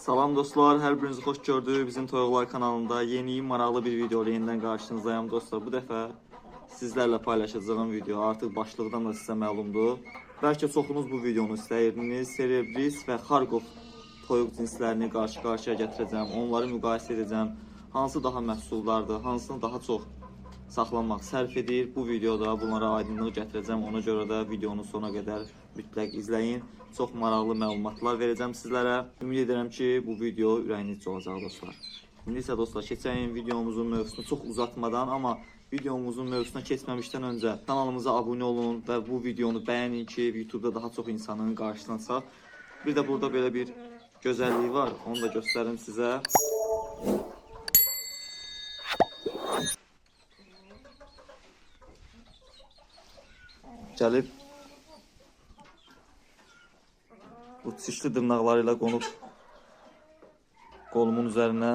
Salam dostlar, hər birinizi xoş gördük. Bizim Toyuqlar kanalında yeni, maraqlı bir video ilə yenidən qarşınızdayım dostlar. Bu dəfə sizlərlə paylaşacağım video artıq başlıqdan da sizə məlumdur. Bəlkə çoxunuz bu videonu istəyirdiniz. Serebris və Xarkov toyuq cinslərini qarşı-qarşıya gətirəcəm. Onları müqayisə edəcəm. Hansı daha məhsuldardır, hansını daha çox saxlanmaq sərf edir. Bu videoda bunlara aydınlıq gətirəcəm. Ona görə də videonun sona qədər mütləq izləyin. Çox maraqlı məlumatlar verəcəm sizlərə. Ümid edirəm ki, bu video ürəyinizcə olacaq dostlar. İndi isə dostlar, keçən videomuzun mövzusunu çox uzatmadan, amma videomuzun mövzusuna keçməmişdən öncə kanalımıza abunə olun və bu videonu bəyənin ki, YouTube-da daha çox insanın qarşısına çıxaq. Bir də burada belə bir gözəlliyi var. Onu da göstərim sizə. Gəlib bu çişli dırnaqları ilə qonub qolumun üzərinə,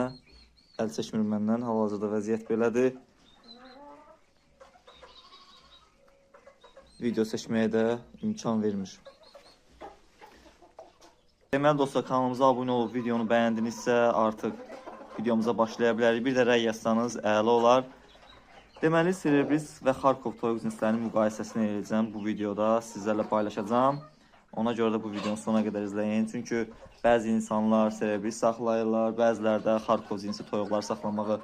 əl çəkmir məndən, hal-hazırda vəziyyət belədir. Video çəkməyə də imkan vermir. Deməli dostlar, kanalımıza abunə olub videonu bəyəndinizsə artıq videomuza başlaya bilərik. Bir də rəy yazsanız əla olar. Deməli, Serebris və Xarkov toyuq cinslərinin müqayisəsini edəcəm bu videoda, sizlərlə paylaşacağım. Ona görə də bu videonun sonuna qədər izləyin. Çünki bəzi insanlar Serebris saxlayırlar, bəziləri də Xarkov cinsi toyuqlar saxlamağı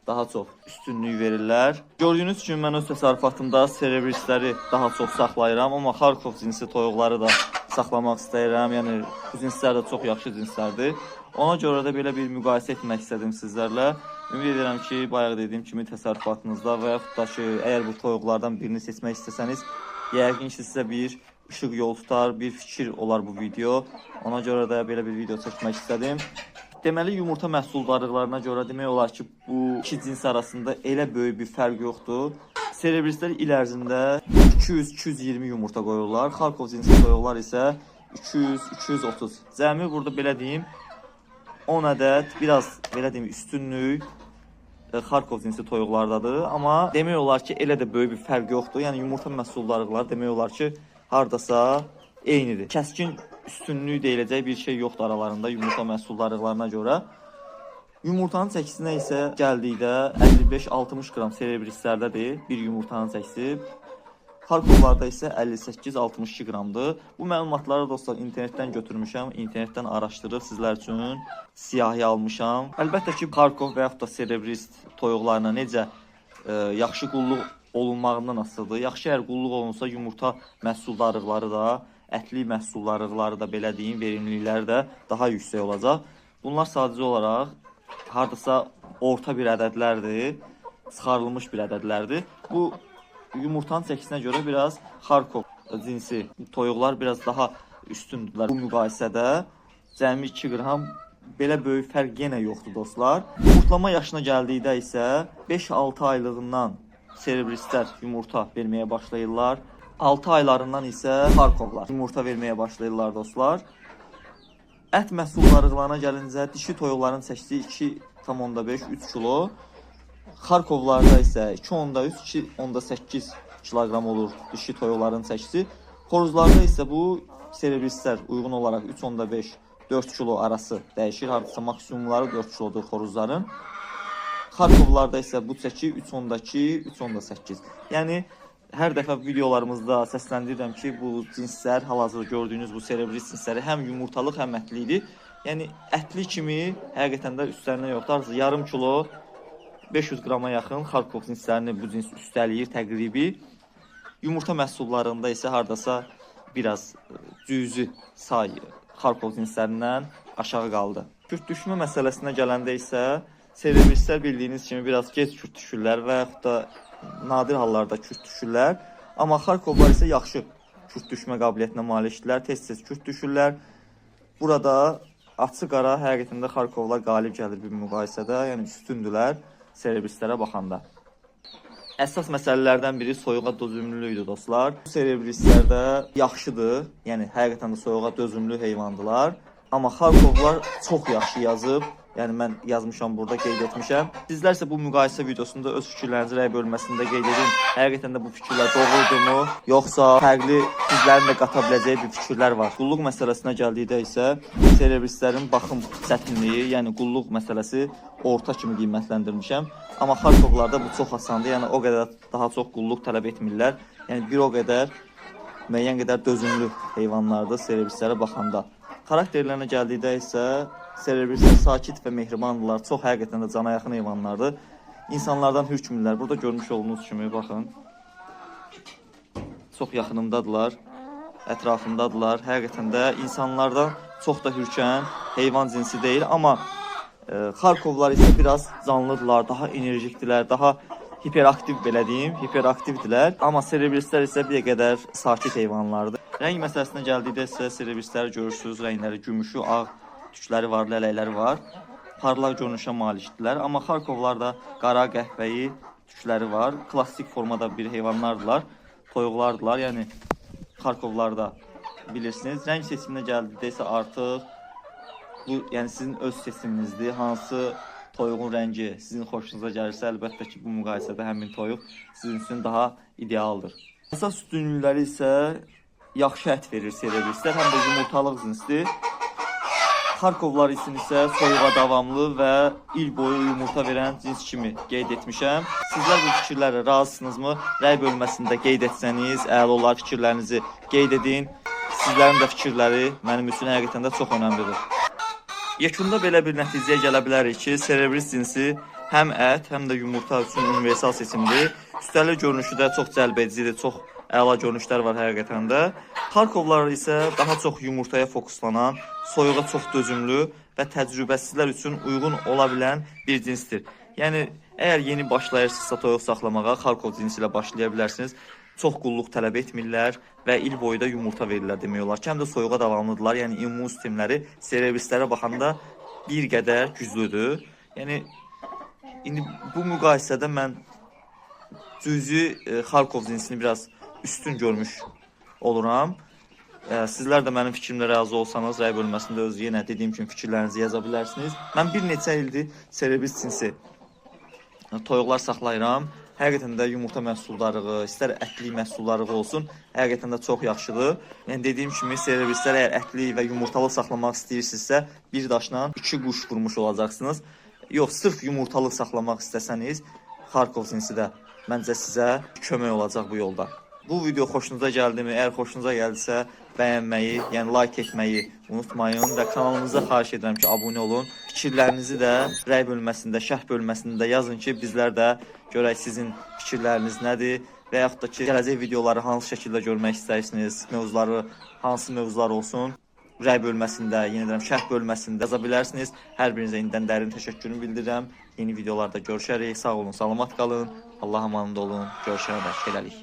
daha çox üstünlük verirlər. Gördüyünüz kimi mən öz təsərrüfatımda Serebrisləri daha çox saxlayıram, amma Xarkov cinsi toyuqları da saxlamaq istəyirəm. Yəni, bu cinslər də çox yaxşı cinslərdir. Ona görə də belə bir müqayisə etmək istədim sizlərlə. Ümid edirəm ki, bayaq dediyim kimi təsərrüfatınızda və yaxud da ki, əgər bu toyuqlardan birini seçmək istəsəniz, yəqin ki, sizə bir işıq yol tutar, bir fikir olar bu video. Ona görə də belə bir video çəkmək istədim. Deməli, yumurta məhsuldarlıqlarına görə demək olar ki, bu iki cins arasında elə böyük bir fərq yoxdur. Serebrislər il ərzində 200-220 yumurta qoyurlar. Xarkov cinsi toyuqlar isə 200-230. Cəmi burada belə deyim, 10 ədəd, biraz belə deyim, üstünlük Xarkov cinsi toyuqlardadır. Amma demək olar ki, elə də böyük bir fərq yoxdur. Yəni, yumurta məhsuldarlıqları demək olar ki, hardasa eynidir. Kəskin üstünlük deyiləcək bir şey yoxdur aralarında yumurta məhsuldarlıqlarına görə. Yumurtanın çəkisinə isə gəldikdə 55-60 qram serebrislərdədir bir yumurtanın çəkisi. Xarkovlarda isə 58-62 qramdır. Bu məlumatları dostlar internetdən götürmüşəm, internetdən araşdırıb sizlər üçün siyahı almışam. Əlbəttə ki, Xarkov və yaxud da serebris toyuqlarına necə yaxşı qulluq olunmağından asılıdır. Yaxşı əgər qulluq olunsa yumurta məhsuldarlıqları da, ətli məhsuldarlıqları da belə deyim, verimlilikləri də daha yüksək olacaq. Bunlar sadəcə olaraq hardasa orta bir ədədlərdir, çıxarılmış bir ədədlərdir. Bu yumurtanın çəkisinə görə biraz Xarkov cinsi toyuqlar biraz daha üstündürlər. Bu müqayisədə cəmi 2 qram belə böyük fərq yenə yoxdur dostlar. Yumurtlama yaşına gəldikdə isə 5-6 aylığından serebrislər yumurta verməyə başlayırlar. 6 aylarından isə Xarkovlar yumurta verməyə başlayırlar dostlar. Ət məhsuldarlıqlarına gəlincə dişi toyuqların çəkisi 2,5-3 kilo. Xarkovlarda isə 2,3-2,8 kiloqram olur dişi toyuqların çəkisi. Xoruzlarda isə bu serebrislər uyğun olaraq 3,5-4 kilo arası dəyişir. Hardasa maksimumları 4 kilodur xoruzların. Xarkovlarda isə bu çəki 3,2-3,8. Yəni, hər dəfə videolarımızda səsləndirirəm ki, bu cinslər, hal-hazırda gördüyünüz bu serebris cinsləri həm yumurtalıq, həm ətlidir. Yəni, ətli kimi həqiqətən də üstlərinə yoxdur. Yarım kilo 500 qrama yaxın Xarkov cinslərini bu cins üstələyir təqribi. Yumurta məhsullarında isə hardasa biraz cüzi say Xarkov cinslərindən aşağı qaldı. Kürt düşmə məsələsinə gələndə isə serebrislər bildiyiniz kimi biraz gec kürt düşürlər və yaxud da nadir hallarda kürt düşürlər. Amma Xarkovlar isə yaxşı kürt düşmə qabiliyyətinə malikdirlər, tez-tez kürt düşürlər. Burada açıq qara həqiqətən də Xarkovlar qalib gəlir bir müqayisədə, yəni üstündülər serebrislərə baxanda. Əsas məsələlərdən biri soyuğa dözümlülükdür dostlar. Bu serebrislərdə yaxşıdır, yəni həqiqətən də soyuğa dözümlü heyvandılar. Amma Xarkovlar çox yaxşı yazıb Yəni mən yazmışam, burada qeyd etmişəm. Sizlər isə bu müqayisə videosunda öz fikirlərinizi rəy bölməsində qeyd edin. Həqiqətən də bu fikirlər doğrudumu, yoxsa fərqli sizlərin də qata biləcəyi bir fikirlər var. Qulluq məsələsinə gəldikdə isə serebrislərin baxım çətinliyi, yəni qulluq məsələsi orta kimi qiymətləndirmişəm. Amma Xarkovlarda bu çox asandır. Yəni o qədər daha çox qulluq tələb etmirlər. Yəni bir o qədər müəyyən qədər dözümlü heyvanlardır serebrislərə baxanda. Xarakterlərinə gəldikdə isə serebrislər sakit və mehribandırlar. Çox həqiqətən də cana yaxın heyvanlardır. İnsanlardan hürkmürlər. Burada görmüş olduğunuz kimi baxın. Çox yaxınımdadılar. Ətrafımdadılar. Həqiqətən də insanlardan çox da hürkən heyvan cinsi deyil. Amma Xarkovlar isə biraz canlıdırlar, daha enerjikdilər, daha hiperaktiv belə deyim, hiperaktivdilər. Amma serebrislər isə bir qədər sakit heyvanlardır. Rəng məsələsinə gəldikdə isə serebrisləri görürsünüz, rəngləri gümüşü, ağ tükləri var, lələkləri var. Parlaq görünüşə malikdirlər. Amma Xarkovlarda qara, qəhvəyi tükləri var. Klassik formada bir heyvanlardılar, toyuqlardılar. Yəni Xarkovlarda bilirsiniz. Rəng seçiminə gəldikdə isə artıq bu, yəni sizin öz seçiminizdir. Hansı toyuğun rəngi sizin xoşunuza gəlirsə, əlbəttə ki, bu müqayisədə həmin toyuq sizin üçün daha idealdır. Əsas üstünlükləri isə yaxşı ət verir serebrislər, həm də yumurtalıq cinsdir. Xarkovlar üçün isə soyuğa davamlı və il boyu yumurta verən cins kimi qeyd etmişəm. Sizlər bu fikirlərə razısınızmı? Rəy bölməsində qeyd etsəniz, əla olar, fikirlərinizi qeyd edin. Sizlərin də fikirləri mənim üçün həqiqətən də çox önəmlidir. Yekunda belə bir nəticəyə gələ bilərik ki, serebris cinsi həm ət, həm də yumurta üçün universal seçimdir. Üstəlik görünüşü də çox cəlbedicidir, çox əla görünüşlər var həqiqətən də. Xarkovlar isə daha çox yumurtaya fokuslanan, soyuğa çox dözümlü və təcrübəsizlər üçün uyğun ola bilən bir cinsdir. Yəni, əgər yeni başlayırsınızsa toyuq saxlamağa, Xarkov cinsi ilə başlaya bilərsiniz. Çox qulluq tələb etmirlər və il boyu da yumurta verirlər demək olar ki, həm də soyuğa davamlıdırlar. Yəni, immun sistemləri serebrislərə baxanda bir qədər güclüdür. Yəni, indi bu müqayisədə mən cüzi Xarkov cinsini biraz üstün görmüş oluram. Sizlər də mənim fikrimlə razı olsanız, rəy bölməsində öz yenə dediyim kimi fikirlərinizi yaza bilərsiniz. Mən bir neçə ildir serebris cinsi toyuqlar saxlayıram. Həqiqətən də yumurta məhsuldarlığı, istər ətli məhsuldarlığı olsun, həqiqətən də çox yaxşıdır. Yəni dediyim kimi serebrislər əgər ətli və yumurtalı saxlamaq istəyirsinizsə, bir daşla 2 quş vurmuş olacaqsınız. Yox, sırf yumurtalı saxlamaq istəsəniz, Xarkov cinsi də məncə sizə kömək olacaq bu yolda. Bu video xoşunuza gəldimi? Əgər xoşunuza gəldisə, bəyənməyi, yəni like etməyi unutmayın və kanalımıza xahiş edirəm ki, abunə olun. Fikirlərinizi də rəy bölməsində, şərh bölməsində yazın ki, bizlər də görək sizin fikirləriniz nədir və yaxud da ki, gələcək videoları hansı şəkildə görmək istəyirsiniz, mövzuları, hansı mövzular olsun. Rəy bölməsində, yenə deyirəm, şərh bölməsində yaza bilərsiniz. Hər birinizə indidən dərin təşəkkürümü bildirirəm. Yeni videolarda görüşərik. Sağ olun, salamat qalın. Allah'a emanet olun. Görüşənə dək. Hələlik.